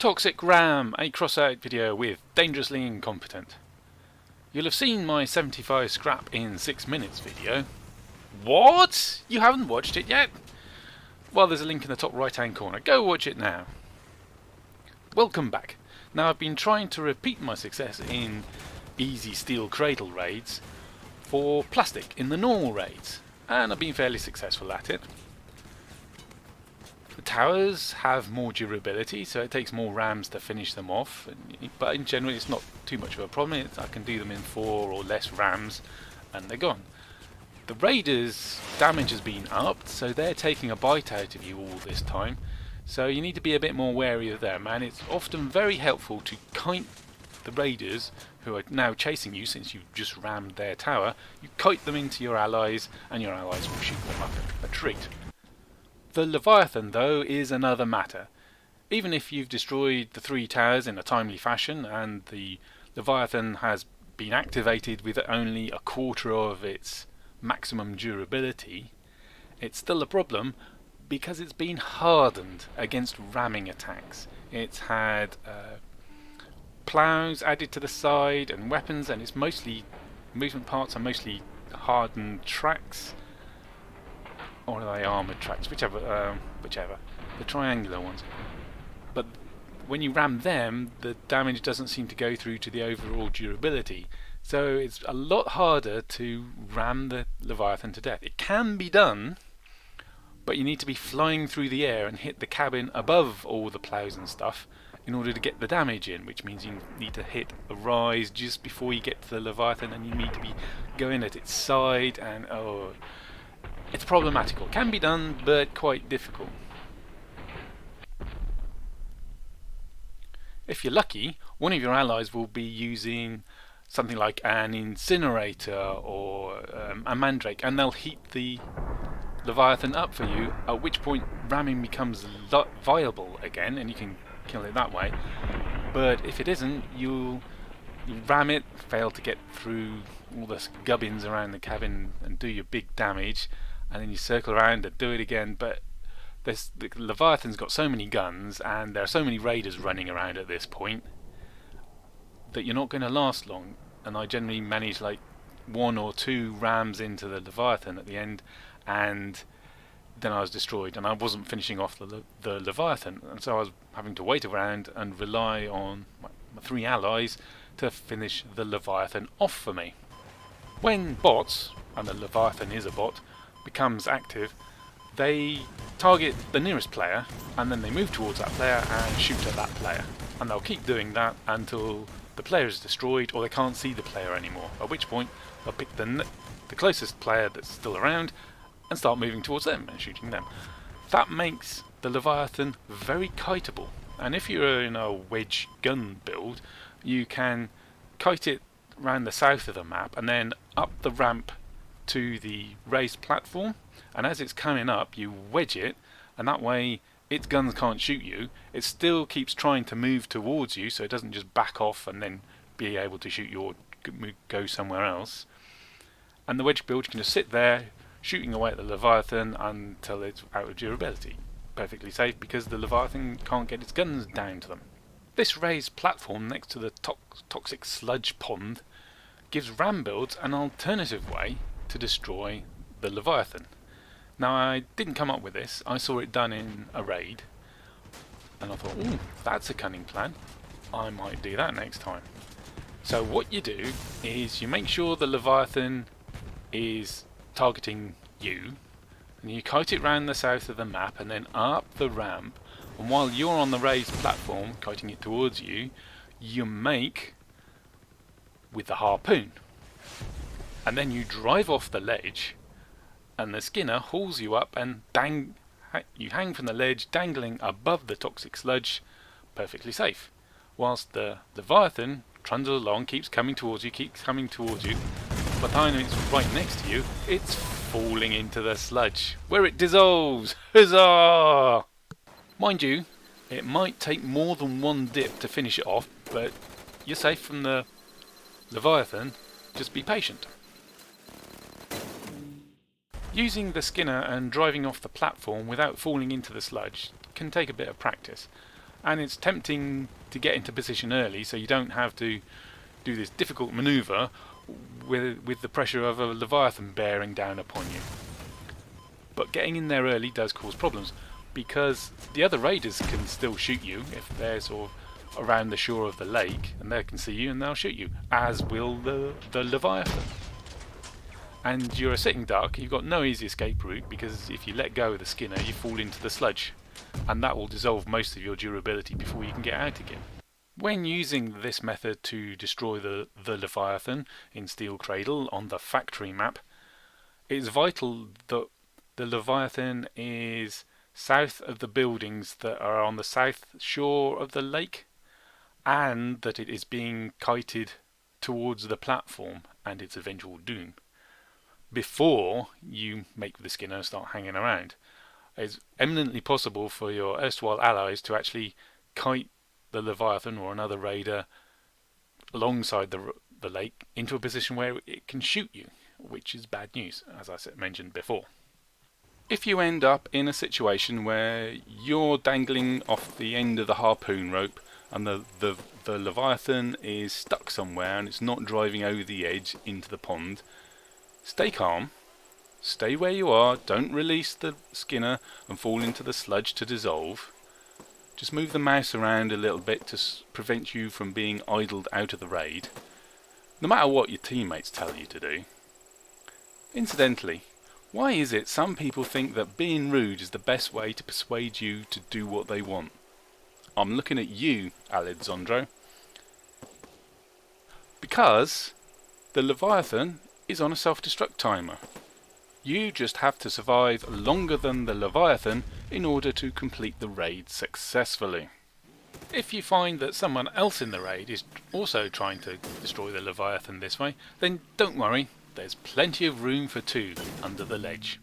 Toxic Ram, a crossout video with Dangerously Incompetent. You'll have seen my 75 scrap in 6 minutes video. What? You haven't watched it yet? Well, there's a link in the top right hand corner. Go watch it now. Welcome back. Now, I've been trying to repeat my success in easy Steel Cradle raids for plastic in the normal raids, and I've been fairly successful at it. The towers have more durability, so it takes more rams to finish them off, but in general it's not too much of a problem. I can do them in 4 or less rams and they're gone. The raiders' damage has been upped, so they're taking a bite out of you all this time, so you need to be a bit more wary of them, and it's often very helpful to kite the raiders who are now chasing you since you've just rammed their tower. You kite them into your allies and your allies will shoot them up a treat. The Leviathan, though, is another matter. Even if you've destroyed the 3 towers in a timely fashion and the Leviathan has been activated with only a quarter of its maximum durability, it's still a problem because it's been hardened against ramming attacks. It's had plows added to the side and weapons, and it's mostly movement parts are mostly hardened tracks. Or are they armoured tracks? Whichever. The triangular ones. But when you ram them, the damage doesn't seem to go through to the overall durability. So it's a lot harder to ram the Leviathan to death. It can be done, but you need to be flying through the air and hit the cabin above all the plows and stuff in order to get the damage in, which means you need to hit a rise just before you get to the Leviathan, and you need to be going at its side, and it's problematical. Can be done, but quite difficult. If you're lucky, one of your allies will be using something like an incinerator or a mandrake, and they'll heat the Leviathan up for you, at which point ramming becomes viable again and you can kill it that way. But if it isn't, you ram it, fail to get through all the gubbins around the cabin and do your big damage, and then you circle around and do it again. But the Leviathan's got so many guns and there are so many raiders running around at this point that you're not going to last long, and I generally manage like 1 or 2 rams into the Leviathan at the end, and then I was destroyed and I wasn't finishing off the Leviathan, and so I was having to wait around and rely on my 3 allies to finish the Leviathan off for me. When bots, and the Leviathan is a bot, becomes active, they target the nearest player and then they move towards that player and shoot at that player, and they'll keep doing that until the player is destroyed or they can't see the player anymore, at which point they'll pick the closest player that's still around and start moving towards them and shooting them. That makes the Leviathan very kiteable, and if you're in a wedge gun build, you can kite it around the south of the map and then up the ramp to the raised platform, and as it's coming up you wedge it, and that way its guns can't shoot you. It still keeps trying to move towards you, so it doesn't just back off and then be able to shoot you or go somewhere else. And the wedge build, you can just sit there shooting away at the Leviathan until it's out of durability. Perfectly safe because the Leviathan can't get its guns down to them. This raised platform next to the toxic sludge pond gives ram builds an alternative way to destroy the Leviathan. Now, I didn't come up with this, I saw it done in a raid and I thought, ooh, that's a cunning plan, I might do that next time. So what you do is you make sure the Leviathan is targeting you, and you kite it round the south of the map and then up the ramp, and while you're on the raised platform kiting it towards you, you make with the harpoon, and then you drive off the ledge and the skinner hauls you up and you hang from the ledge dangling above the toxic sludge, perfectly safe, whilst the Leviathan trundles along, keeps coming towards you, but the time it's right next to you, it's falling into the sludge, where it dissolves. Huzzah! Mind you, it might take more than 1 dip to finish it off, but you're safe from the Leviathan, just be patient. Using the skinner and driving off the platform without falling into the sludge can take a bit of practice. and it's tempting to get into position early so you don't have to do this difficult manoeuvre with the pressure of a Leviathan bearing down upon you. But getting in there early does cause problems, because the other raiders can still shoot you if they're sort of around the shore of the lake, and they can see you and they'll shoot you, as will the Leviathan. And you're a sitting duck, you've got no easy escape route, because if you let go of the skinner you fall into the sludge, and that will dissolve most of your durability before you can get out again. When using this method to destroy the Leviathan in Steel Cradle on the factory map, it's vital that the Leviathan is south of the buildings that are on the south shore of the lake, and that it is being kited towards the platform and its eventual doom before you make the skinner start hanging around. It's eminently possible for your erstwhile allies to actually kite the Leviathan or another raider alongside the lake into a position where it can shoot you, which is bad news, as I mentioned before. If you end up in a situation where you're dangling off the end of the harpoon rope and the Leviathan is stuck somewhere and it's not driving over the edge into the pond, stay calm, stay where you are, don't release the skinner and fall into the sludge to dissolve. Just move the mouse around a little bit to prevent you from being idled out of the raid, no matter what your teammates tell you to do. Incidentally, why is it some people think that being rude is the best way to persuade you to do what they want? I'm looking at you, Alessandro. Because the Leviathan is on a self-destruct timer. You just have to survive longer than the Leviathan in order to complete the raid successfully. If you find that someone else in the raid is also trying to destroy the Leviathan this way, then don't worry, there's plenty of room for two under the ledge.